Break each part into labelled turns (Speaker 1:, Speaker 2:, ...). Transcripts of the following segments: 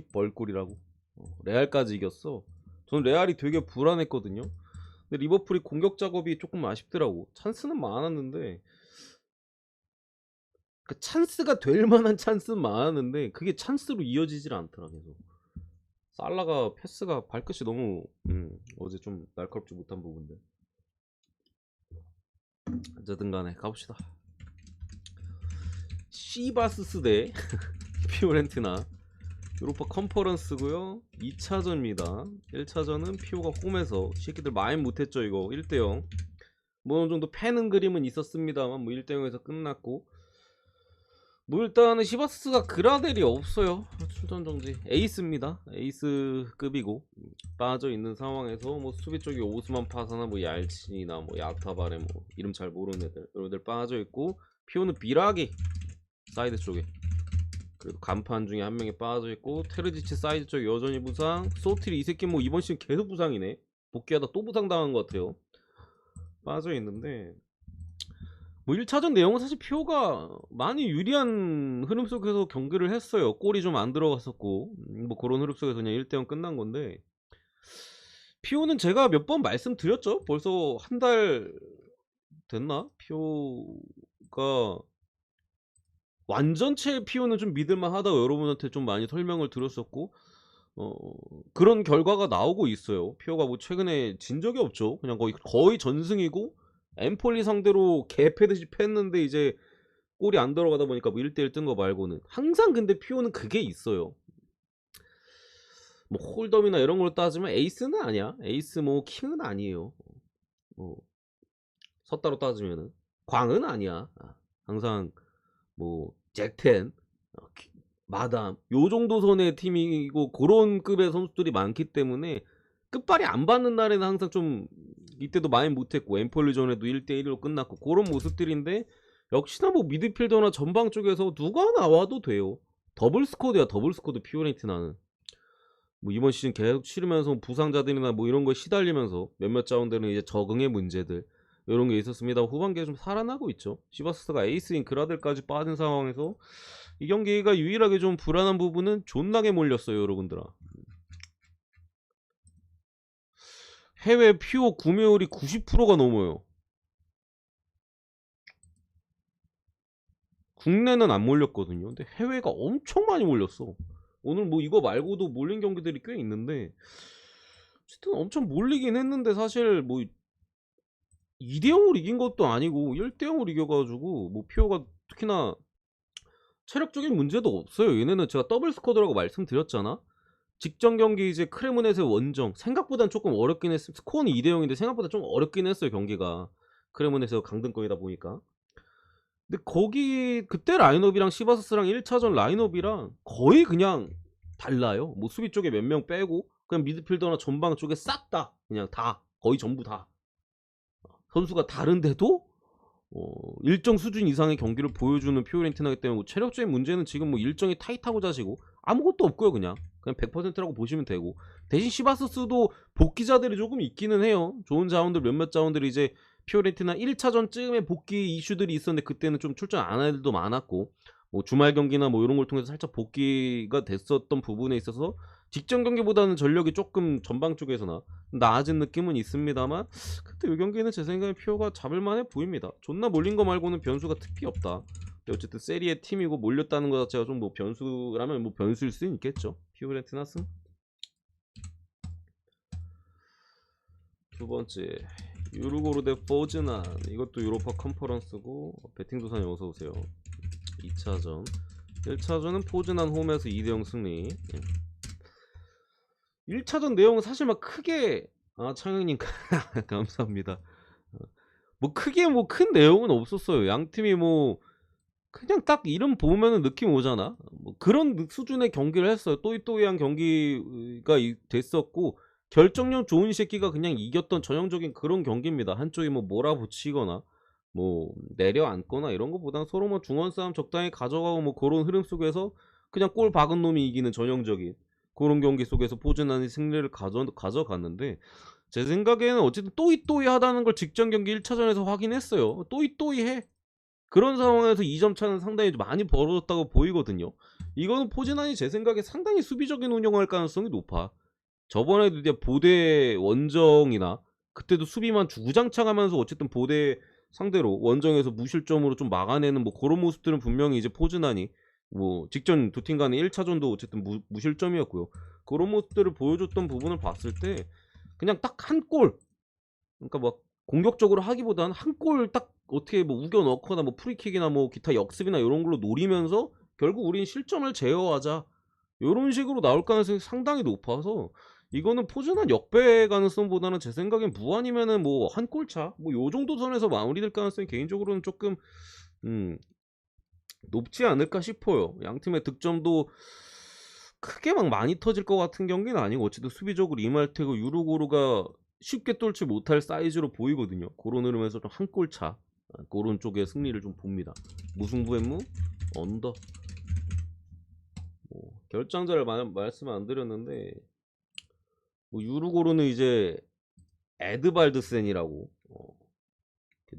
Speaker 1: 10벌골이라고. 레알까지 이겼어. 전 레알이 되게 불안했거든요. 근데 리버풀이 공격 작업이 조금 아쉽더라고. 찬스는 많았는데 그 찬스가 될 만한 찬스는 많았는데 그게 찬스로 이어지질 않더라 계속. 살라가 패스가 발끝이 너무 어제 좀 날카롭지 못한 부분들. 어쨌든 간에 가봅시다. 시바스스 대 피오렌티나 유로파 컨퍼런스고요. 2차전입니다. 1차전은 피오가 홈에서 새끼들 많이 못했죠. 이거 1대0 뭐 어느 정도 패는 그림은 있었습니다만 뭐 1대0에서 끝났고, 뭐 일단은 시바스가 그라델이 없어요. 출전 정지. 에이스입니다. 에이스급이고 빠져 있는 상황에서 뭐 수비 쪽에 오스만 파사나 뭐 얄친이나 뭐 야타바레 뭐 이름 잘 모르는 애들 여러분들 빠져 있고, 피오는 비라기 사이드 쪽에, 그리고 간판 중에 한 명이 빠져 있고, 테르지치 사이드 쪽 여전히 부상. 소틸이 이 새끼 뭐 이번 시즌 계속 부상이네. 복귀하다 또 부상 당한 것 같아요. 빠져 있는데 뭐 1차전 내용은 사실 피오가 많이 유리한 흐름 속에서 경기를 했어요. 골이 좀 안 들어갔었고 뭐 그런 흐름 속에서 그냥 1대0 끝난 건데, 피오는 제가 몇 번 말씀드렸죠. 벌써 한 달 됐나? 피오가 완전체 피오는 좀 믿을만 하다고 여러분한테 좀 많이 설명을 드렸었고, 그런 결과가 나오고 있어요. 피오가 뭐 최근에 진 적이 없죠. 그냥 거의 전승이고, 엠폴리 상대로 개패듯이 팼는데 이제 골이 안 들어가다 보니까 뭐 1대1 뜬 거 말고는 항상, 근데 피오는 그게 있어요. 뭐 홀덤이나 이런 걸로 따지면 에이스는 아니야. 에이스 뭐 킹은 아니에요. 섰다로 따지면은 광은 아니야. 항상 뭐 잭텐, 마담 요 정도 선의 팀이고 그런 급의 선수들이 많기 때문에 끝발이 안 받는 날에는 항상 좀, 이때도 많이 못했고 엠폴리전에도 1대1로 끝났고 그런 모습들인데, 역시나 뭐 미드필더나 전방 쪽에서 누가 나와도 돼요. 더블 스쿼드야. 더블 스쿼드 피오렌티나는 뭐 이번 시즌 계속 치르면서 부상자들이나 뭐 이런 거 시달리면서 몇몇 자원들은 이제 적응의 문제들 이런 게 있었습니다. 후반기에 좀 살아나고 있죠. 시바스가 에이스인 그라델까지 빠진 상황에서 이 경기가 유일하게 좀 불안한 부분은 존나게 몰렸어요, 여러분들아. 해외 피오 구매율이 90%가 넘어요. 국내는 안 몰렸거든요. 근데 해외가 엄청 많이 몰렸어. 오늘 뭐 이거 말고도 몰린 경기들이 꽤 있는데, 어쨌든 엄청 몰리긴 했는데 사실 뭐 2대0으로 이긴 것도 아니고 1대0으로 이겨가지고 뭐 피오가 특히나 체력적인 문제도 없어요. 얘네는 제가 더블 스쿼드라고 말씀드렸잖아. 직전 경기 이제 크레모넷의 원정 생각보단 조금 어렵긴 했어요. 스코어는 2대0인데 생각보다 좀 어렵긴 했어요 경기가. 크레모넷에서 강등권이다 보니까. 근데 거기 그때 라인업이랑 시바스랑 1차전 라인업이랑 거의 그냥 달라요. 뭐 수비 쪽에 몇 명 빼고 그냥 미드필더나 전방 쪽에 싹 다 그냥 다 거의 전부 다 선수가 다른데도 일정 수준 이상의 경기를 보여주는 피오렌티나기 때문에 뭐 체력적인 문제는 지금 뭐 일정이 타이트하고 자시고 아무것도 없고요. 그냥 100%라고 보시면 되고, 대신 시바스도 복귀자들이 조금 있기는 해요. 좋은 자원들 몇몇 자원들이 이제 피오렌티나 1차전쯤에 복귀 이슈들이 있었는데 그때는 좀 출전 안 할 일도 많았고, 뭐 주말 경기나 뭐 이런 걸 통해서 살짝 복귀가 됐었던 부분에 있어서 직전 경기보다는 전력이 조금 전방 쪽에서나 나아진 느낌은 있습니다만, 근데 이 경기는 제 생각에 피오가 잡을만해 보입니다. 존나 몰린 거 말고는 변수가 특히 없다. 근데 어쨌든 세리의 팀이고 몰렸다는 것 자체가 좀 뭐 변수라면 뭐 변수일 수는 있겠죠. 피오렌티나 승. 두 번째 유르고르 대 포즈난, 이것도 유로파 컨퍼런스고 베팅 도산에 어서 오세요. 2차전. 1차전은 포즈난 홈에서 2대0 승리. 1차전 내용은 사실 막 크게, 창영님 감사합니다. 뭐 크게 뭐 큰 내용은 없었어요. 양 팀이 뭐 그냥 딱 이름 보면은 느낌 오잖아. 뭐 그런 수준의 경기를 했어요. 또이또이한 경기가 됐었고, 결정력 좋은 새끼가 그냥 이겼던 전형적인 그런 경기입니다. 한쪽이 뭐 몰아붙이거나 뭐 내려앉거나 이런 것보다는 서로 뭐 중원 싸움 적당히 가져가고 뭐 그런 흐름 속에서 그냥 골 박은 놈이 이기는 전형적인 그런 경기 속에서 포즈난이 승리를 가져갔는데, 제 생각에는 어쨌든 또이또이하다는 걸 직전 경기 1차전에서 확인했어요. 또이또이해. 그런 상황에서 2점 차는 상당히 많이 벌어졌다고 보이거든요. 이거는 포지난이 제 생각에 상당히 수비적인 운영할 가능성이 높아. 저번에도 이제 보대 원정이나 그때도 수비만 주구장창하면서 어쨌든 보대 상대로 원정에서 무실점으로 좀 막아내는 뭐 그런 모습들은 분명히 이제 포즈난이 뭐 직전 두 팀 간의 1차전도 어쨌든 무실점이었고요. 그런 모습들을 보여줬던 부분을 봤을 때 그냥 딱 한 골, 그러니까 막 공격적으로 하기보다는 한 골 딱 어떻게 뭐 우겨 넣거나 뭐 프리킥이나 뭐 기타 역습이나 이런 걸로 노리면서 결국 우린 실점을 제어하자, 이런 식으로 나올 가능성이 상당히 높아서 이거는 포즈난 역배 가능성보다는 제 생각엔 무한이면은 뭐 한 골차 뭐 요 정도 선에서 마무리될 가능성이 개인적으로는 조금 높지 않을까 싶어요. 양 팀의 득점도 크게 막 많이 터질 것 같은 경기는 아니고 어쨌든 수비적으로 임할 테고 유루고르가 쉽게 뚫지 못할 사이즈로 보이거든요. 그런 흐름에서 좀 한 골차 그런 쪽의 승리를 좀 봅니다. 무승부 앤무 언더. 뭐 결장자를 말씀 안 드렸는데 뭐 유루고르는 이제 에드발드센이라고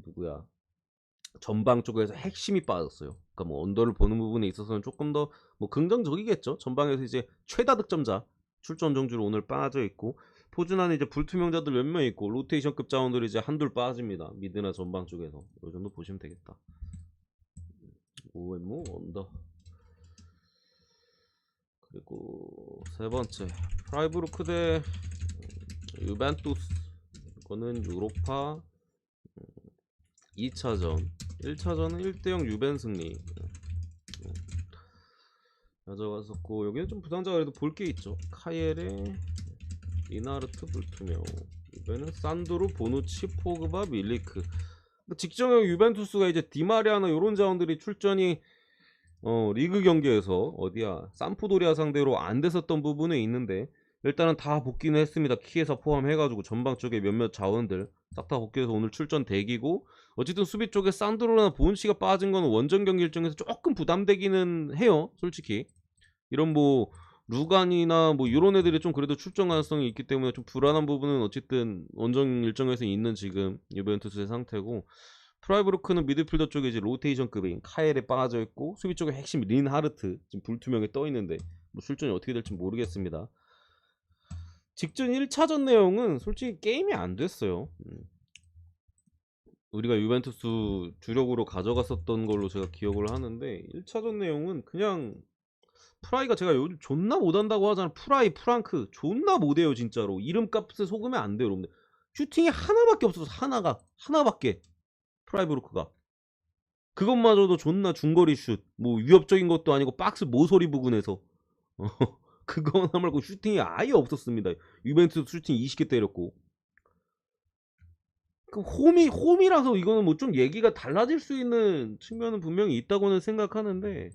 Speaker 1: 누구야 전방 쪽에서 핵심이 빠졌어요. 그러니까 뭐 언더를 보는 부분에 있어서는 조금 더 뭐 긍정적이겠죠. 전방에서 이제 최다 득점자 출전 정주로 오늘 빠져 있고, 포준하는 이제 불투명자들 몇 명 있고 로테이션급 자원들이 이제 한둘 빠집니다. 미드나 전방 쪽에서 이 정도 보시면 되겠다. 오웬무 언더. 그리고 세 번째 프라이부르크 대 유벤투스. 이거는 유로파 2차전. 1차전은 1대0 유벤 승리 가져갔었고, 여기는 좀 부상자가 그래도 볼 게 있죠. 카예레, 이나르트, 불투명. 유벤은 산드로, 보누치, 포그바, 밀리크. 직전에 유벤투스가 이제 디마리아나 요런 자원들이 출전이 리그 경기에서 어디야 삼프도리아 상대로 안 됐었던 부분에 있는데 일단은 다 복귀는 했습니다. 키에서 포함해가지고 전방 쪽에 몇몇 자원들 싹 다 복귀해서 오늘 출전 대기고, 어쨌든 수비 쪽에 산드로나 보은치가 빠진 건 원정 경기 일정에서 조금 부담되기는 해요. 솔직히 이런 뭐 루간이나 뭐 이런 애들이 좀 그래도 출전 가능성이 있기 때문에 좀 불안한 부분은 어쨌든 원정 일정에서 있는 지금 유벤투스의 상태고, 프라이부르크는 미드필더 쪽에 이제 로테이션급인 카엘에 빠져 있고 수비 쪽에 핵심 린하르트 지금 불투명에 떠 있는데 뭐 출전이 어떻게 될지 모르겠습니다. 직전 1차전 내용은 솔직히 게임이 안 됐어요. 우리가 유벤투스 주력으로 가져갔었던 걸로 제가 기억을 하는데 1차전 내용은 그냥 프라이가, 제가 요즘 존나 못한다고 하잖아. 프라이, 프랑크 존나 못해요 진짜로. 이름값에 속으면 안 돼요 여러분들. 슈팅이 하나밖에 없어서 하나밖에 프라이부르크가. 그것마저도 존나 중거리 슛, 뭐 위협적인 것도 아니고 박스 모서리 부근에서 그거 하나 말고 슈팅이 아예 없었습니다. 유벤투스 슈팅 20개 때렸고. 그 홈이라서 이거는 뭐 좀 얘기가 달라질 수 있는 측면은 분명히 있다고는 생각하는데,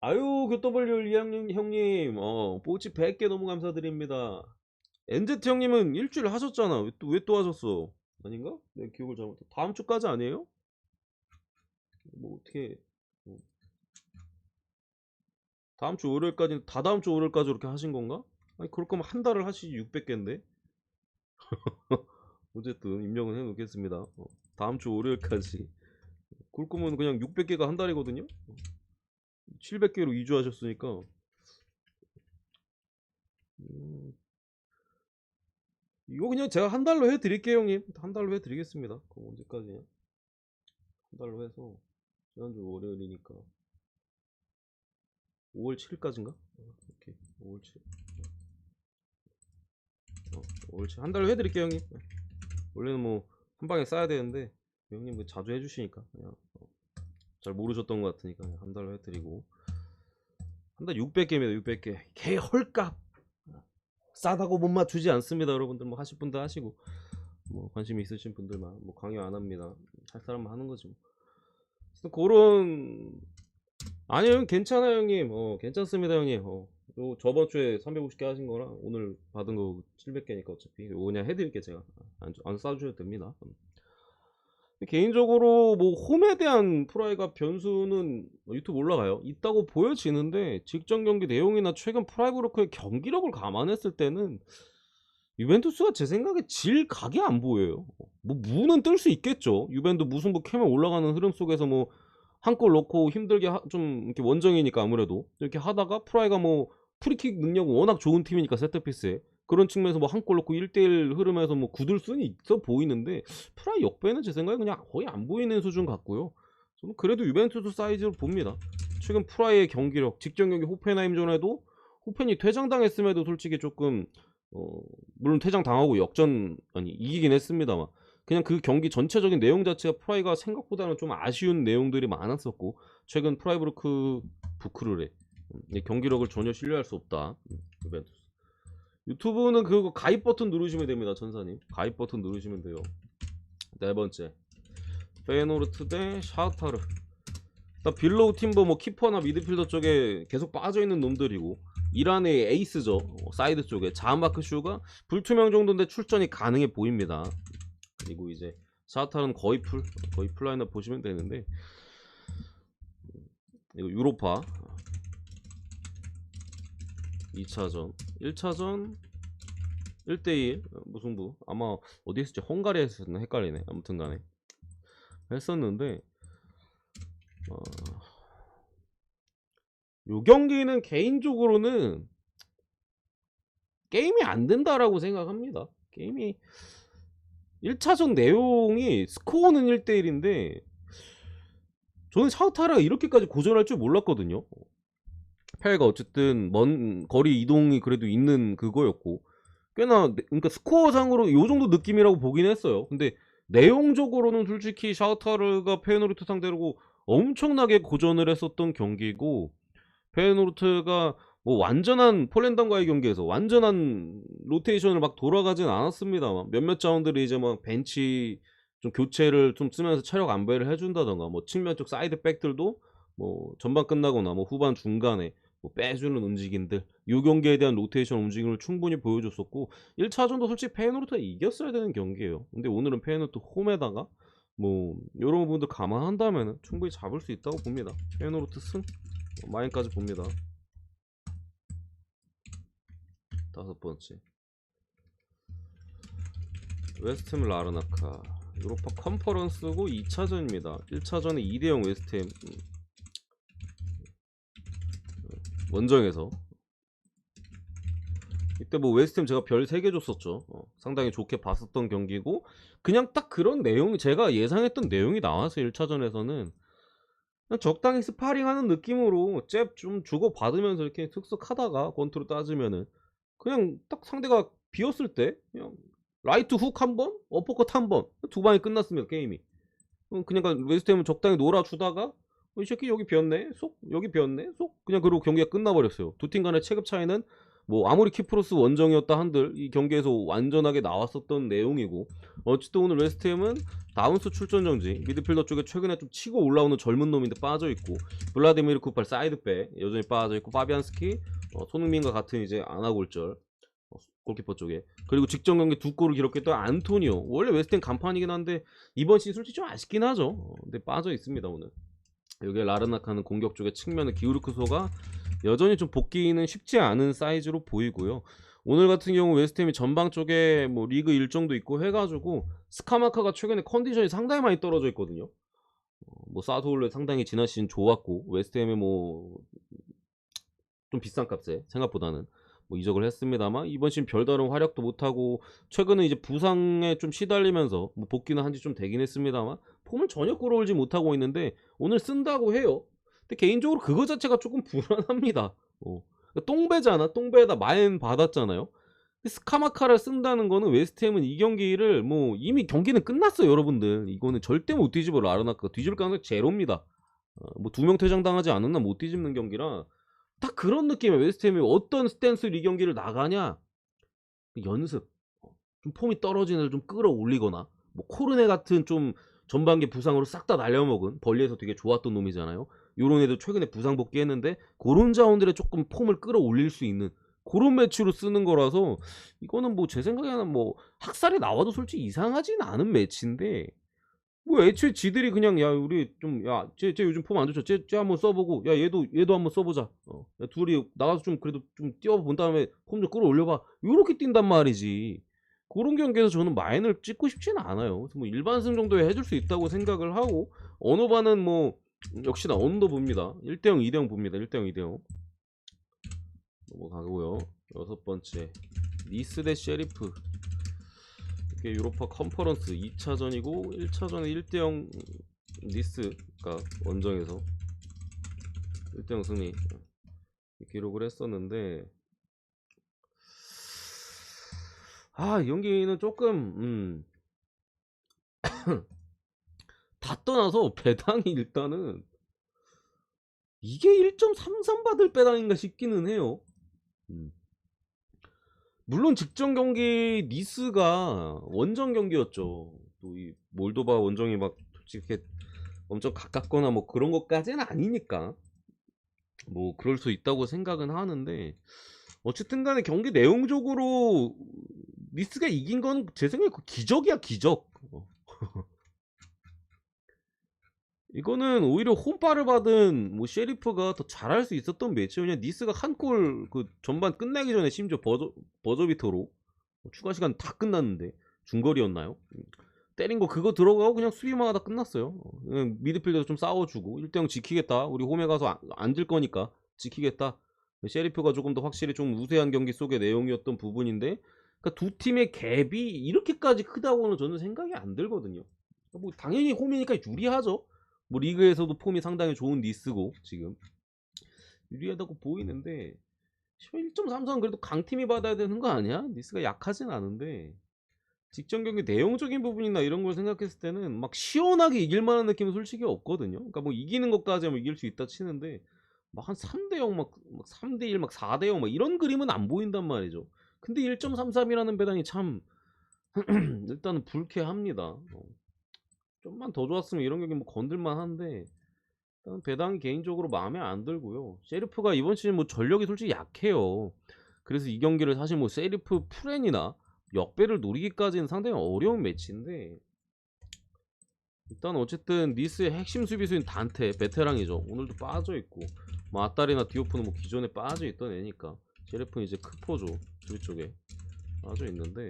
Speaker 1: 아유 교더블유 이학년 형님 뽀치 100개 너무 감사드립니다. 엔제트 형님은 일주일 하셨잖아. 왜 또 하셨어? 아닌가? 내 기억을 잘못. 다음 주까지 아니에요? 뭐 어떻게 다음 주 월요일까지, 다다음 주 월요일까지 이렇게 하신 건가? 아니 그럴 거면 한 달을 하시지 600개인데. 어쨌든 입력은 해 놓겠습니다. 다음 주 월요일까지. 그럴 거면 그냥 600개가 한 달이거든요. 700개로 2주 하셨으니까. 이거 그냥 제가 한 달로 해 드릴게요 형님. 한 달로 해 드리겠습니다. 그럼 언제까지냐? 한 달로 해서 지난주 월요일이니까 5월 7일까지인가? 오케이. 5월 7일. 5월 7일 한 달로 해 드릴게요 형님. 원래는 뭐 한 방에 싸야 되는데 형님 뭐 자주 해주시니까 그냥 잘 모르셨던 것 같으니까 그냥 한 달로 해드리고, 한 달 600개입니다. 600개 개 헐값. 싸다고 못 맞추지 않습니다. 여러분들 뭐 하실 분들 하시고 뭐 관심 있으신 분들만 뭐 강요 안 합니다. 할 사람만 하는 거지 뭐. 그런. 아니요 형 괜찮아요 형님. 괜찮습니다 형님. 요 저번 주에 350개 하신 거랑 오늘 받은 거 700개니까 어차피 요거 그냥 해드릴게. 제가 안 싸주셔도 됩니다. 개인적으로 뭐 홈에 대한 프라이가 변수는 유튜브 올라가요. 있다고 보여지는데 직전 경기 내용이나 최근 프라이부르크의 경기력을 감안했을 때는 유벤투스가 제 생각에 질 각이 안 보여요. 뭐 무는 뜰 수 있겠죠. 유벤도 무승부 캐면 올라가는 흐름 속에서 뭐 한 골 넣고 힘들게 좀 이렇게 원정이니까 아무래도 이렇게 하다가 프라이가 뭐 프리킥 능력은 워낙 좋은 팀이니까 세트피스에 그런 측면에서 뭐 한 골 넣고 1대1 흐름에서 뭐 굳을 수는 있어 보이는데 프라이 역배는 제 생각에 그냥 거의 안 보이는 수준 같고요. 저는 그래도 유벤투스 사이즈로 봅니다. 최근 프라이의 경기력, 직전 경기 호펜하임전에도 호펜이 퇴장당했음에도 솔직히 조금 물론 퇴장당하고 역전 아니 이기긴 했습니다만 그냥 그 경기 전체적인 내용 자체가 프라이가 생각보다는 좀 아쉬운 내용들이 많았었고 최근 프라이부르크 부크르레 경기력을 전혀 신뢰할 수 없다. 유벤투스. 유튜브는 그거 가입 버튼 누르시면 됩니다. 천사님 가입 버튼 누르시면 돼요. 네 번째 페노르트 대 샤흐타르. 일단 빌로우 팀버 뭐 키퍼나 미드필더 쪽에 계속 빠져있는 놈들이고 이란의 에이스죠. 사이드 쪽에 자마크 슈가 불투명 정도인데 출전이 가능해 보입니다. 그리고 이제 샤흐타르는 거의 풀라인업 보시면 되는데 이거 유로파 2차전 1차전 1대1 무승부 아마 어디 했었지? 헝가리에서 했었나 헷갈리네. 아무튼 간에 했었는데 요 경기는 개인적으로는 게임이 안 된다라고 생각합니다. 게임이 1차전 내용이 스코어는 1대1인데 저는 샤우타르가 이렇게까지 고전할 줄 몰랐거든요. 페가 어쨌든 먼 거리 이동이 그래도 있는 그거였고 꽤나 그러니까 스코어상으로 요 정도 느낌이라고 보긴 했어요. 근데 내용적으로는 솔직히 샤우타르가 페노르트 상대로 엄청나게 고전을 했었던 경기고 페노르트가 뭐 완전한 폴란드와의 경기에서 완전한 로테이션을 막 돌아가진 않았습니다만 몇몇 자원들이 이제 막 벤치 좀 교체를 좀 쓰면서 체력 안배를 해준다던가 뭐 측면 쪽 사이드 백들도 뭐 전반 끝나거나 뭐 후반 중간에 뭐 빼주는 움직임들 이 경기에 대한 로테이션 움직임을 충분히 보여줬었고 1차전도 솔직히 페노르트가 이겼어야 되는 경기예요. 근데 오늘은 페노르트 홈에다가 뭐 이런 부분도 감안한다면 충분히 잡을 수 있다고 봅니다. 페노르트 승 마인까지 봅니다. 다섯 번째 웨스트햄 라르나카 유로파 컨퍼런스고 2차전입니다. 1차전에 2대0 웨스트햄 원정에서 이때 뭐 웨스트햄 제가 별 3개 줬었죠. 상당히 좋게 봤었던 경기고 그냥 딱 그런 내용이 제가 예상했던 내용이 나왔어요. 1차전에서는 그냥 적당히 스파링하는 느낌으로 잽 좀 주고 받으면서 이렇게 슥슥 하다가 권투로 따지면은 그냥 딱 상대가 비었을 때 그냥 라이트 훅 한번 어퍼컷 한번 두 방에 끝났습니다. 게임이. 그냥 웨스트햄은 적당히 놀아주다가 이 새끼 여기 비었네 쏙 여기 비었네 쏙 그냥 그러고 경기가 끝나버렸어요. 두 팀 간의 체급 차이는 뭐 아무리 키프로스 원정이었다 한들 이 경기에서 완전하게 나왔었던 내용이고 어쨌든 오늘 웨스트햄은 다운스 출전 정지 미드필더 쪽에 최근에 좀 치고 올라오는 젊은 놈인데 빠져있고 블라디미르 쿠팔 사이드백 여전히 빠져있고 파비안스키 손흥민과 같은 이제 아나골절 골키퍼 쪽에 그리고 직전 경기 2골을 기록했던 안토니오 원래 웨스트햄 간판이긴 한데 이번 시즌 솔직히 좀 아쉽긴 하죠. 근데 빠져있습니다. 오늘 여기에 라르나카는 공격 쪽에 측면의 기우르크소가 여전히 좀 복귀는 쉽지 않은 사이즈로 보이고요. 오늘 같은 경우 웨스트햄이 전방 쪽에 뭐 리그 일정도 있고 해가지고 스카마카가 최근에 컨디션이 상당히 많이 떨어져 있거든요. 뭐 사도올레 상당히 지난 시즌 좋았고 웨스트햄에 뭐 좀 비싼 값에 생각보다는 뭐 이적을 했습니다만 이번 시즌 별다른 활약도 못하고 최근에 이제 부상에 좀 시달리면서 뭐 복귀는 한지 좀 되긴 했습니다만 폼을 전혀 끌어올지 못하고 있는데 오늘 쓴다고 해요. 근데 개인적으로 그거 자체가 조금 불안합니다. 똥배잖아. 똥배에다 마인 받았잖아요. 스카마카를 쓴다는 거는 웨스트햄은 이 경기를 뭐 이미 경기는 끝났어요. 여러분들 이거는 절대 못 뒤집어. 라르나카 뒤집을 가능성이 제로입니다. 뭐 2명 퇴장당하지 않았나 못 뒤집는 경기라 딱 그런 느낌이에요. 웨스트햄이 어떤 스탠스로 이 경기를 나가냐 연습 좀 폼이 떨어지는 애를 좀 끌어올리거나 뭐 코르네 같은 좀 전반기 부상으로 싹 다 날려먹은 벌리에서 되게 좋았던 놈이잖아요. 요런 애들 최근에 부상 복귀했는데 그런 자원들의 조금 폼을 끌어올릴 수 있는 그런 매치로 쓰는 거라서 이거는 뭐 제 생각에는 뭐 학살이 나와도 솔직히 이상하진 않은 매치인데 뭐 애초에 지들이 그냥 야 우리 좀 야 쟤 요즘 폼 안 좋죠. 쟤 한번 써보고 야 얘도 한번 써보자. 야, 둘이 나가서 좀 그래도 좀 뛰어본 다음에 폼 좀 끌어올려봐. 요렇게 뛴단 말이지. 그런 경기에서 저는 마인을 찍고 싶지는 않아요. 그래서 뭐 일반승 정도에 해줄 수 있다고 생각을 하고 언어반은 뭐 역시나 언더 봅니다. 1대0 2대0 봅니다. 1대0 2대0 넘어가고요. 여섯 번째 니스 대 셰리프. 이게 유로파 컨퍼런스 2차전이고 1차전에 1대0 니스가 원정에서 1대0 승리 기록을 했었는데, 이 경기는 조금 다 떠나서 배당이 일단은 이게 1.33 받을 배당인가 싶기는 해요. 물론 직전 경기 니스가 원정 경기였죠. 또 이 몰도바 원정이 막 솔직히 엄청 가깝거나 뭐 그런 것까지는 아니니까 뭐 그럴 수 있다고 생각은 하는데, 어쨌든 간에 경기 내용적으로 니스가 이긴 건 제 생각에 기적이야, 기적. 이거는 오히려 홈파를 받은 뭐 셰리프가 더 잘할 수 있었던 매치예요. 그냥 니스가 한 골 그 전반 끝나기 전에 심지어 버저비터로 추가 시간 다 끝났는데, 중거리였나요? 때린 거 그거 들어가고 그냥 수비만 하다 끝났어요. 그냥 미드필더도 좀 싸워주고 1대0 지키겠다, 우리 홈에 가서 앉을 거니까 지키겠다. 셰리프가 조금 더 확실히 좀 우세한 경기 속의 내용이었던 부분인데, 그러니까 두 팀의 갭이 이렇게까지 크다고는 저는 생각이 안 들거든요. 뭐 당연히 홈이니까 유리하죠. 뭐 리그에서도 폼이 상당히 좋은 니스고 지금 유리하다고 보이는데, 1.33 그래도 강팀이 받아야 되는 거 아니야? 니스가 약하진 않은데 직전 경기 내용적인 부분이나 이런 걸 생각했을 때는 막 시원하게 이길 만한 느낌은 솔직히 없거든요. 그러니까 뭐 이기는 것까지 하면 이길 수 있다 치는데 막 한 3대0 막 3대1 막 4대0 막 이런 그림은 안 보인단 말이죠. 근데 1.33이라는 배당이 참 일단은 불쾌합니다. 좀만 더 좋았으면 이런 경기 뭐 건들만 한데, 일단 배당이 개인적으로 마음에 안 들고요. 셰리프가 이번 시즌 뭐 전력이 솔직히 약해요. 그래서 이 경기를 사실 뭐 셰리프 프렌이나 역배를 노리기까지는 상당히 어려운 매치인데, 일단 어쨌든 니스의 핵심 수비수인 단테 베테랑이죠. 오늘도 빠져있고 뭐 아따리나 디오프는 뭐 기존에 빠져있던 애니까, 셰리프는 이제 크포죠. 수비 쪽에 빠져있는데,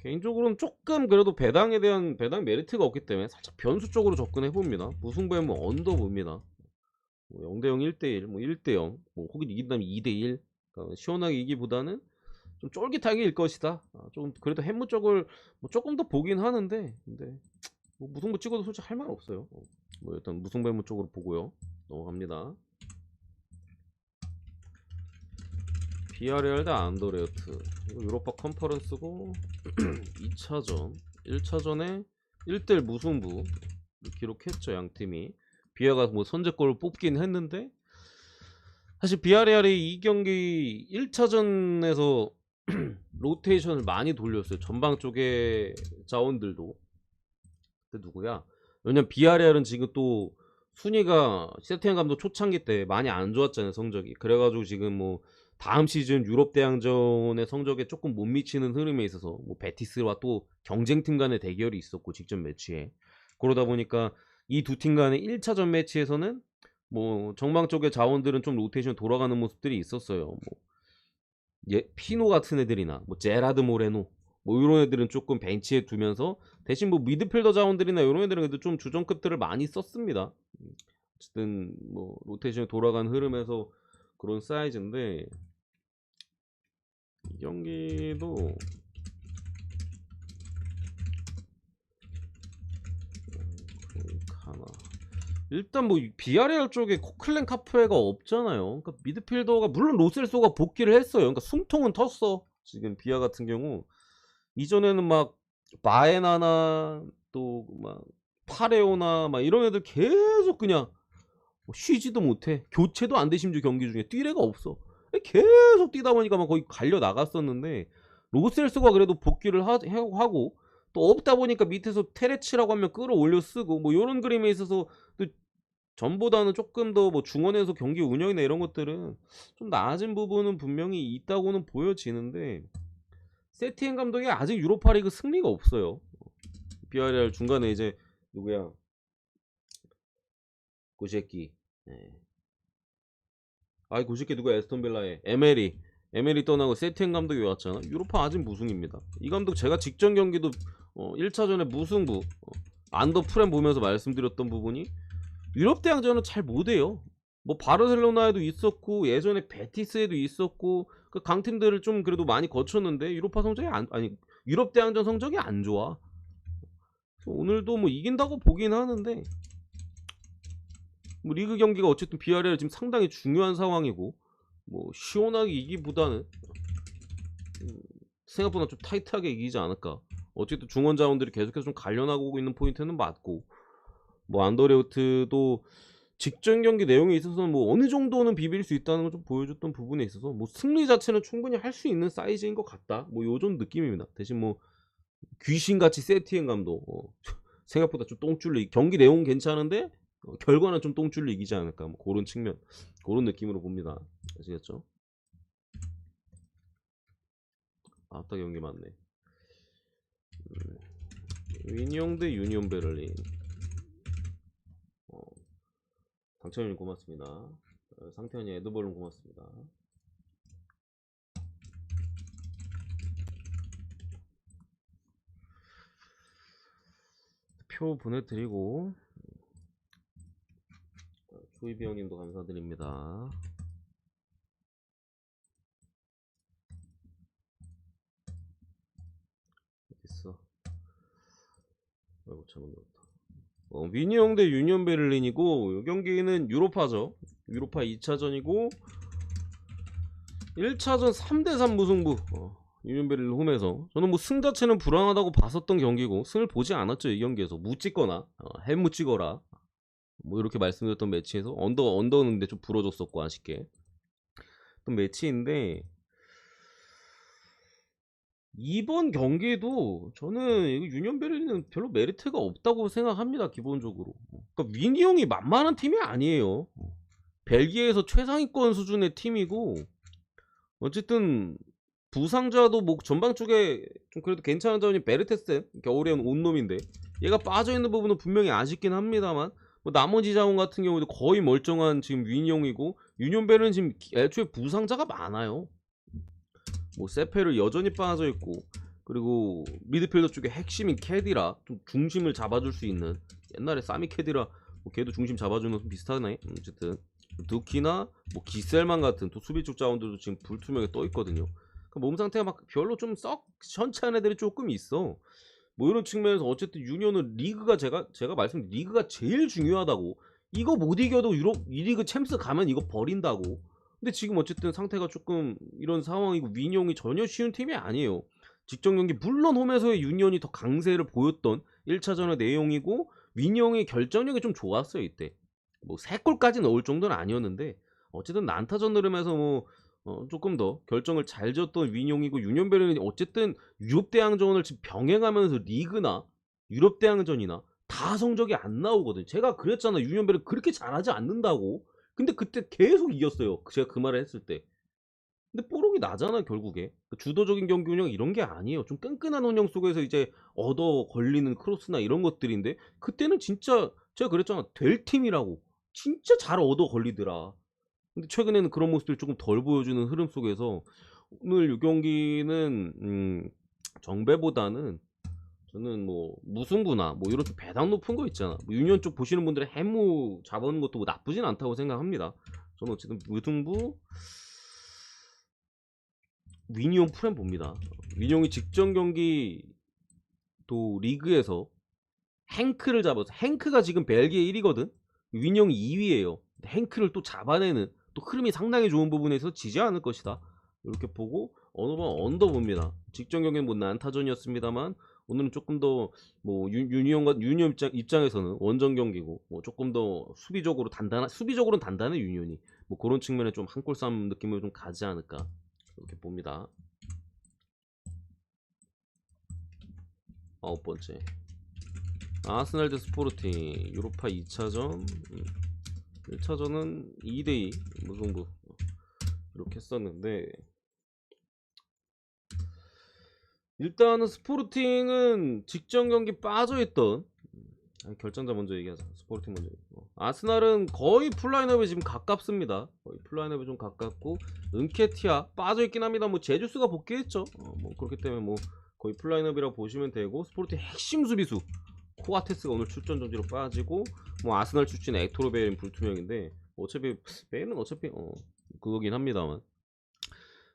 Speaker 1: 개인적으로는 조금 그래도 배당에 대한 배당 메리트가 없기 때문에 살짝 변수 쪽으로 접근해봅니다. 무승부에 뭐 언더 봅니다. 뭐 0대0 1대1 뭐 1대0 뭐 혹은 이긴다면 2대1, 그러니까 시원하게 이기보다는 좀 쫄깃하게 일 것이다. 좀 그래도 해무 쪽을 뭐 조금 더 보긴 하는데, 근데 뭐 무승부 찍어도 솔직히 할 말 없어요. 뭐 일단 무승부 해무 쪽으로 보고요. 넘어갑니다. 비아레알 대 안더레어트. 이거 유로파 컨퍼런스고 2차전 1차전에 1대1 무승부 기록했죠, 양팀이. 비아가 뭐 선제골을 뽑긴 했는데, 사실 비아레알이 이 경기 1차전에서 로테이션을 많이 돌렸어요. 전방 쪽에 자원들도. 근데 누구야? 왜냐면 비아레알은 지금 또 순위가 세티안 감독 초창기 때 많이 안 좋았잖아요, 성적이. 그래가지고 지금 뭐 다음 시즌 유럽 대항전의 성적에 조금 못 미치는 흐름에 있어서 뭐 베티스와 또 경쟁팀 간의 대결이 있었고 직전 매치에, 그러다 보니까 이 두 팀 간의 1차전 매치에서는 뭐 정방 쪽의 자원들은 좀 로테이션 돌아가는 모습들이 있었어요. 뭐 피노 같은 애들이나 뭐 제라드 모레노 뭐 이런 애들은 조금 벤치에 두면서, 대신 뭐 미드필더 자원들이나 이런 애들은 그래도 좀 주전급들을 많이 썼습니다. 어쨌든 뭐 로테이션이 돌아간 흐름에서 그런 사이즈인데, 이 경기도 하나 일단 뭐 비아레알 쪽에 코클렌 카프에가 없잖아요. 그러니까 미드필더가 물론 로셀소가 복귀를 했어요. 그러니까 숨통은 텄어. 지금 비아 같은 경우 이전에는 막 바에나나 또 막 파레오나 막 이런 애들 계속 그냥 쉬지도 못해. 교체도 안 돼. 심지어 경기 중에 뛸 애가 없어. 계속 뛰다 보니까 막 거의 갈려 나갔었는데, 로셀스가 그래도 복귀를 하고 또 없다 보니까 밑에서 테레치라고 하면 끌어올려 쓰고 뭐 이런 그림에 있어서 또 전보다는 조금 더 뭐 중원에서 경기 운영이나 이런 것들은 좀 나아진 부분은 분명히 있다고는 보여지는데, 세티엔 감독이 아직 유로파리그 승리가 없어요. 비아레알 중간에 이제 누구야, 그 새끼, 그 새끼 누가, 에스톤빌라에 에메리 떠나고 세티엔 감독이 왔잖아. 유로파 아직 무승입니다. 이 감독 제가 직전 경기도 1차전에 무승부 안더 프렘 보면서 말씀드렸던 부분이, 유럽 대항전은 잘 못해요. 뭐 바르셀로나에도 있었고 예전에 베티스에도 있었고 그 강팀들을 좀 그래도 많이 거쳤는데 유로파 성적이 아니 유럽 대항전 성적이 안 좋아. 오늘도 뭐 이긴다고 보긴 하는데 뭐 리그 경기가 어쨌든 비아레알 지금 상당히 중요한 상황이고 뭐 시원하게 이기보다는 생각보다 좀 타이트하게 이기지 않을까. 어쨌든 중원 자원들이 계속해서 좀 갈려나가고 있는 포인트는 맞고 뭐 안더레우트도 직전 경기 내용에 있어서는 뭐 어느 정도는 비빌 수 있다는 걸 좀 보여줬던 부분에 있어서 뭐 승리 자체는 충분히 할 수 있는 사이즈인 것 같다. 뭐 요런 느낌입니다. 대신 뭐 귀신같이 세티엔 감도 생각보다 좀 똥줄로 경기 내용 괜찮은데 결과는 좀 똥줄로 이기지 않을까. 뭐 그런 측면, 그런 느낌으로 봅니다. 아시겠죠? 아따 경기 맞네. 위니용 대 유니온 베를린. 당첨님 고맙습니다. 상태현이 에드볼은 고맙습니다. 표 보내드리고 조이비 형님도 감사드립니다. 어딨어? 아이고 잘못 넣었다. 위니용 대 유니온 베를린이고 이 경기는 유로파죠. 유로파 2차전이고 1차전 3대3 무승부. 유니온 베를린 홈에서 저는 뭐 승 자체는 불안하다고 봤었던 경기고 승을 보지 않았죠. 이 경기에서 묻찍거나 햄 묻찍어라 뭐 이렇게 말씀드렸던 매치에서 언더는 근데 좀 부러졌었고 아쉽게 또 매치인데 이번 경기도 저는 이거 유니온 베를린은 별로 메리트가 없다고 생각합니다. 기본적으로. 그러니까 위니 형이 만만한 팀이 아니에요. 벨기에에서 최상위권 수준의 팀이고 어쨌든 부상자도 뭐 전방 쪽에 좀 그래도 괜찮은 점이 베르테스 겨울에 온 놈인데 얘가 빠져있는 부분은 분명히 아쉽긴 합니다만 뭐 나머지 자원 같은 경우도 거의 멀쩡한 지금 위니용이고 유니온 베를린 지금 애초에 부상자가 많아요. 뭐 세페를 여전히 빠져있고 그리고 미드필더 쪽에 핵심인 캐디라 좀 중심을 잡아줄 수 있는 옛날에 사미 캐디라 뭐 걔도 중심 잡아주는 좀 비슷하네. 어쨌든 두키나 뭐 기셀만 같은 또 수비 쪽 자원들도 지금 불투명하게 떠있거든요. 그 몸 상태가 막 별로 좀 썩 시원찮은 애들이 조금 있어. 뭐 이런 측면에서 어쨌든 유니온은 리그가 제가 말씀드린 리그가 제일 중요하다고. 이거 못 이겨도 유럽 이 리그 챔스 가면 이거 버린다고. 근데 지금 어쨌든 상태가 조금 이런 상황이고 위니온이 전혀 쉬운 팀이 아니에요. 직전 경기 물론 홈에서의 유니온이 더 강세를 보였던 1차전의 내용이고 위니온의 결정력이 좀 좋았어요 이때. 뭐 3골까지 넣을 정도는 아니었는데 어쨌든 난타전 흐름에서 뭐 조금 더 결정을 잘 지었던 위니용이고 유니온 베를린이 어쨌든 유럽 대항전을 지금 병행하면서 리그나 유럽 대항전이나 다 성적이 안 나오거든요. 제가 그랬잖아요. 유니온 베를린 그렇게 잘하지 않는다고. 근데 그때 계속 이겼어요. 제가 그 말을 했을 때. 근데 뽀록이 나잖아 결국에. 주도적인 경기 운영 이런 게 아니에요. 좀 끈끈한 운영 속에서 이제 얻어 걸리는 크로스나 이런 것들인데 그때는 진짜 제가 그랬잖아. 될 팀이라고. 진짜 잘 얻어 걸리더라. 근데 최근에는 그런 모습들이 조금 덜 보여주는 흐름 속에서 오늘 이 경기는 정배보다는 저는 뭐 무승부나 뭐 이런 좀 배당 높은 거 있잖아. 뭐 유니온 쪽 보시는 분들은 해무 잡아오는 것도 뭐 나쁘진 않다고 생각합니다. 저는 어쨌든 무승부 위니온 프렘 봅니다. 위니온이 직전 경기 또 리그에서 행크를 잡아서 행크가 지금 벨기에 1위거든. 위니온이 2위예요. 행크를 또 잡아내는 또 흐름이 상당히 좋은 부분에서 지지 않을 것이다. 이렇게 보고 어느 번 언더 봅니다. 직전 경기는 뭐 난타전이었습니다만 오늘은 조금 더 뭐 유니온 입장에서는 원정 경기고 뭐 조금 더 수비적으로는 단단해 유니온이 뭐 그런 측면에 좀 한 골 싸움 느낌을 좀 가지 않을까 이렇게 봅니다. 9번째 아스날 대 스포르팅 유로파 2차전 1차전은 2대2 무승부 이렇게 했었는데 일단은 스포르팅은 직전 경기 빠져있던 결정자 먼저 얘기하자. 스포르팅 먼저 아스날은 거의 풀라인업에 지금 가깝습니다. 거의 풀라인업에 좀 가깝고 은케티아 빠져있긴 합니다. 뭐 제주스가 복귀했죠. 뭐 그렇기 때문에 뭐 거의 풀라인업이라고 보시면 되고 스포르팅 핵심 수비수 코아테스가 오늘 출전 정지로 빠지고 뭐 아스날 출신 에토로 베일은 불투명인데 어차피 베일은 어차피 그거긴 합니다만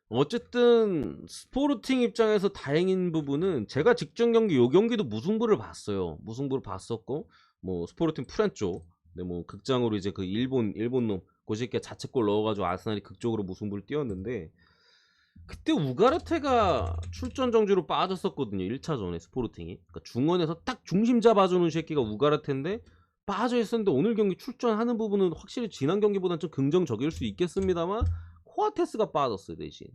Speaker 1: 어쨌든 스포르팅 입장에서 다행인 부분은 제가 직전 경기 요 경기도 무승부를 봤어요. 무승부를 봤었고 뭐 스포르팅 프렌쪽 근데 뭐 극장으로 이제 그 일본놈 고시께 자책골 넣어가지고 아스날이 극적으로 무승부를 띄웠는데 그때 우가르테가 출전 정지로 빠졌었거든요. 1차전에 스포르팅이. 그러니까 중원에서 딱 중심 잡아주는 새끼가 우가르테인데 빠져 있었는데 오늘 경기 출전하는 부분은 확실히 지난 경기보다는 좀 긍정적일 수 있겠습니다만 코아테스가 빠졌어요 대신.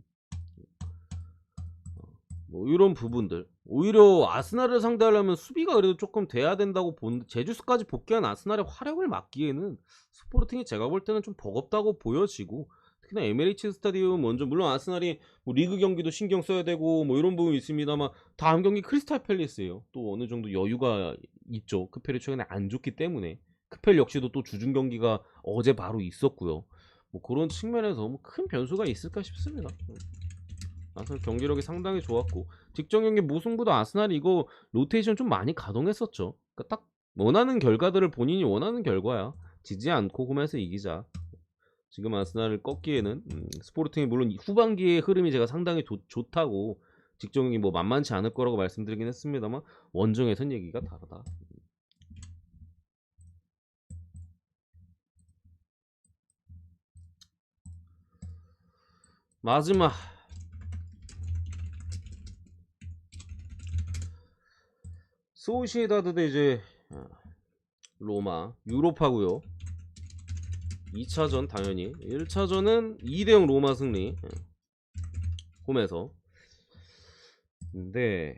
Speaker 1: 뭐 이런 부분들 오히려 아스날을 상대하려면 수비가 그래도 조금 돼야 된다고 본 제주스까지 복귀한 아스날의 화력을 막기에는 스포르팅이 제가 볼 때는 좀 버겁다고 보여지고 특히나 에메리츠 스타디움 먼저 물론 아스날이 뭐 리그 경기도 신경 써야 되고 뭐 이런 부분이 있습니다만 다음 경기 크리스탈 팰리스예요. 또 어느 정도 여유가 있죠. 크펠이 최근에 안 좋기 때문에 크펠 역시도 또 주중 경기가 어제 바로 있었고요. 뭐 그런 측면에서 뭐 큰 변수가 있을까 싶습니다. 아스날 경기력이 상당히 좋았고 직전 경기 무승부도 아스날이 이거 로테이션 좀 많이 가동했었죠. 그러니까 딱 원하는 결과들을 본인이 원하는 결과야. 지지 않고 홈에서 이기자. 지금 아스날을 꺾기에는 스포르팅이 물론 후반기의 흐름이 제가 상당히 좋다고 직전 경기 뭐 만만치 않을 거라고 말씀드리긴 했습니다만 원정에선 얘기가 다르다. 마지막 소시에다드 대 이제 로마 유로파고요. 2차전 당연히 1차전은 2대0 로마 승리 홈에서. 근데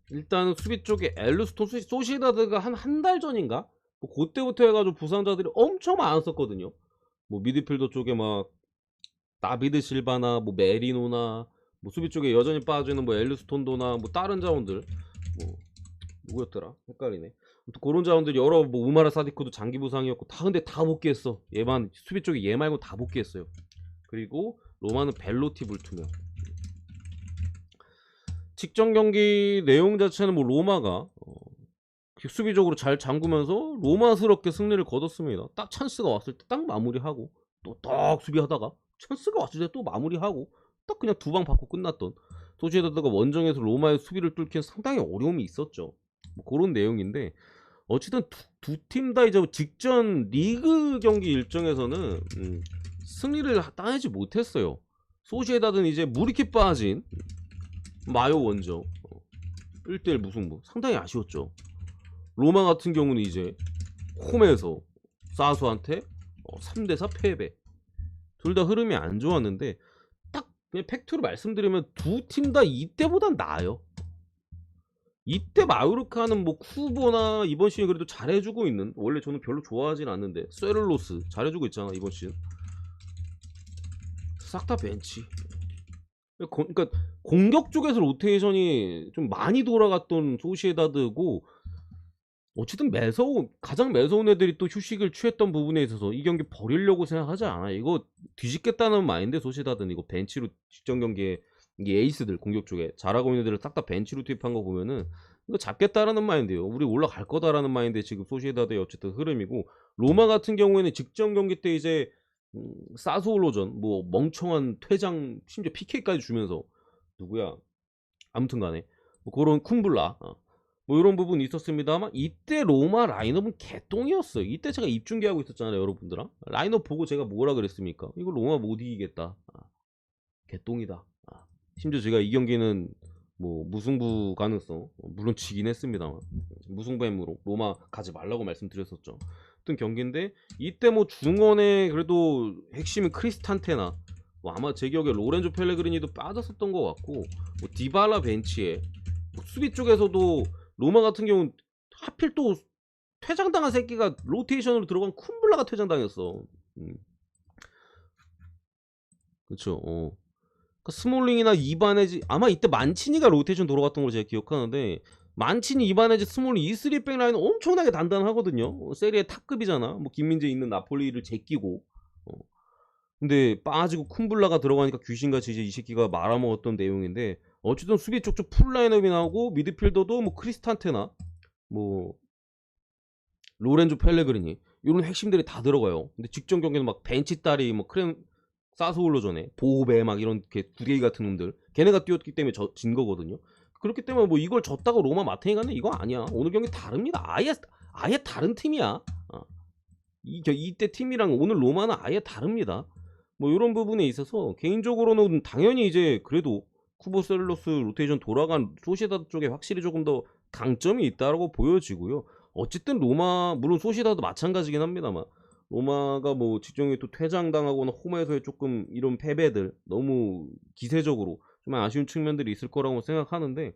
Speaker 1: 일단은 수비 쪽에 엘루스톤 소시에다드가 한 달 전인가 뭐 그때부터 해가지고 부상자들이 엄청 많았었거든요. 뭐 미드필더 쪽에 막 다비드 실바나 뭐 메리노나 뭐 수비 쪽에 여전히 빠지는 뭐 엘루스톤도나 뭐 다른 자원들 뭐 누구였더라 헷갈리네. 또 그런 자원들이 여러 뭐 우마라 사디크도 장기 부상이었고 다 근데 다 복귀했어. 얘만 수비 쪽에 얘 말고 다 복귀했어요. 그리고 로마는 벨로티 불투명. 직전 경기 내용 자체는 뭐 로마가 수비적으로 잘 잠그면서 로마스럽게 승리를 거뒀습니다. 딱 찬스가 왔을 때 딱 마무리하고 또 딱 수비하다가 찬스가 왔을 때 또 마무리하고 딱 그냥 두 방 받고 끝났던 소시에다드가 원정에서 로마의 수비를 뚫기엔 상당히 어려움이 있었죠. 뭐 그런 내용인데 어쨌든 두 팀 다 이제 직전 리그 경기 일정에서는 승리를 따내지 못했어요. 소시에다드는 이제 무리키 빠진 마요 원정 1대1 무승부 상당히 아쉬웠죠. 로마 같은 경우는 이제 홈에서 사수한테 3대4 패배. 둘 다 흐름이 안 좋았는데 딱 그냥 팩트로 말씀드리면 두 팀 다 이때보단 나아요. 이때 마요르카는 뭐 쿠보나 이번 시즌 그래도 잘해주고 있는 원래 저는 별로 좋아하진 않는데 쇠를로스 잘해주고 있잖아 이번 시즌. 싹 다 벤치. 그러니까 공격 쪽에서 로테이션이 좀 많이 돌아갔던 소시에다드고 어쨌든 가장 매서운 애들이 또 휴식을 취했던 부분에 있어서 이 경기 버리려고 생각하지 않아. 이거 뒤집겠다는 마인드 소시에다드는 이거 벤치로 직전 경기에 이게 에이스들 공격 쪽에 잘하고 있는 애들을 싹 다 벤치로 투입한 거 보면은 이거 잡겠다라는 마인드예요. 우리 올라갈 거다라는 마인드에 지금 소시에다드의 어쨌든 흐름이고 로마 같은 경우에는 직전 경기 때 이제 사스올로전 뭐 멍청한 퇴장 심지어 PK까지 주면서 누구야 아무튼간에 뭐 그런 쿰블라 뭐 이런 부분이 있었습니다만 이때 로마 라인업은 개똥이었어요. 이때 제가 입중계하고 있었잖아요 여러분들아. 라인업 보고 제가 뭐라 그랬습니까? 이거 로마 못 이기겠다. 개똥이다. 심지어 제가 이 경기는 뭐 무승부 가능성 물론 지긴 했습니다만 무승부 햄으로 로마 가지 말라고 말씀드렸었죠. 어떤 경기인데 이때 뭐 중원에 그래도 핵심은 크리스탄테나 뭐 아마 제 기억에 로렌조 펠레그리니도 빠졌었던 것 같고 뭐 디발라 벤치에 뭐 수비 쪽에서도 로마 같은 경우는 하필 또 퇴장당한 새끼가 로테이션으로 들어간 쿰블라가 퇴장당했어. 그쵸. 그러니까 스몰링이나 이바네지 아마 이때 만치니가 로테이션 돌아갔던 걸 제가 기억하는데 만치니 이바네지 스몰링 E3백 라인은 엄청나게 단단하거든요. 세리에 탑급이잖아. 뭐 김민재 있는 나폴리를 제끼고 근데 빠지고 쿰블라가 들어가니까 귀신같이 이제 이 새끼가 말아먹었던 내용인데 어쨌든 수비 쪽쪽 풀 라인업이 나오고 미드필더도 뭐 크리스탄테나 뭐 로렌조 펠레그리니 이런 핵심들이 다 들어가요. 근데 직전 경기는 막 벤치 딸이 뭐 크렘 사스올로전에 보호배 막 이런 구데기 같은 놈들 걔네가 뛰었기 때문에 진 거거든요. 그렇기 때문에 뭐 이걸 졌다고 로마 마탱이 갔네 이거 아니야. 오늘 경기 다릅니다. 아예 다른 팀이야. 이때 팀이랑 오늘 로마는 아예 다릅니다. 뭐 이런 부분에 있어서 개인적으로는 당연히 이제 그래도 쿠보셀로스 로테이션 돌아간 소시다드 쪽에 확실히 조금 더 강점이 있다라고 보여지고요. 어쨌든 로마 물론 소시다도 마찬가지긴 합니다만 로마가 뭐 직전에 또 퇴장당하거나 홈에서의 조금 이런 패배들 너무 기세적으로 좀 아쉬운 측면들이 있을 거라고 생각하는데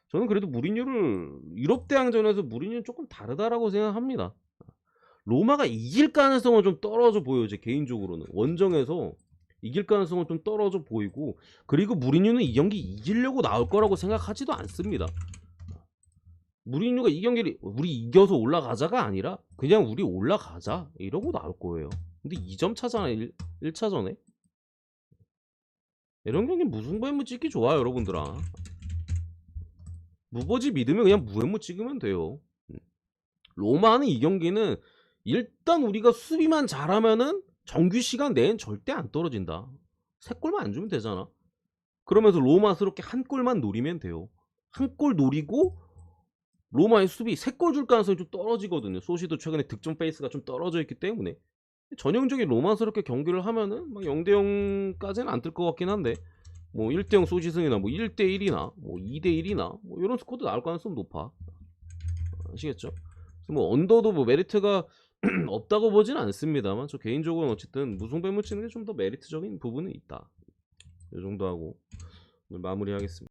Speaker 1: 저는 그래도 무리뉴를 유럽 대항전에서 무리뉴는 조금 다르다라고 생각합니다. 로마가 이길 가능성은 좀 떨어져 보여요. 제 개인적으로는 원정에서 이길 가능성은 좀 떨어져 보이고 그리고 무리뉴는 이 경기 이기려고 나올 거라고 생각하지도 않습니다. 무리뉴가 이 경기를 우리 이겨서 올라가자가 아니라 그냥 우리 올라가자 이러고 나올 거예요. 근데 2점 차잖아 1차전에. 이런 경기 무승부해무 찍기 좋아요 여러분들아. 무버지 믿으면 그냥 무해무 찍으면 돼요. 로마는 이 경기는 일단 우리가 수비만 잘하면은 정규 시간 내엔 절대 안 떨어진다. 3골만 안 주면 되잖아. 그러면서 로마스럽게 한 골만 노리면 돼요. 한 골 노리고 로마의 수비 3골 줄 가능성이 좀 떨어지거든요. 소시도 최근에 득점 페이스가 좀 떨어져 있기 때문에 전형적인 로마스럽게 경기를 하면은 막 0대0까지는 안 뜰 것 같긴 한데 뭐 1대0 소시승이나 뭐 1대1이나 뭐 2대1이나 뭐 이런 스코어도 나올 가능성 높아. 아시겠죠? 뭐 언더도 뭐 메리트가 없다고 보진 않습니다만 저 개인적으로는 어쨌든 무승부해무 치는 게 좀 더 메리트적인 부분은 있다. 이 정도 하고 오늘 마무리하겠습니다.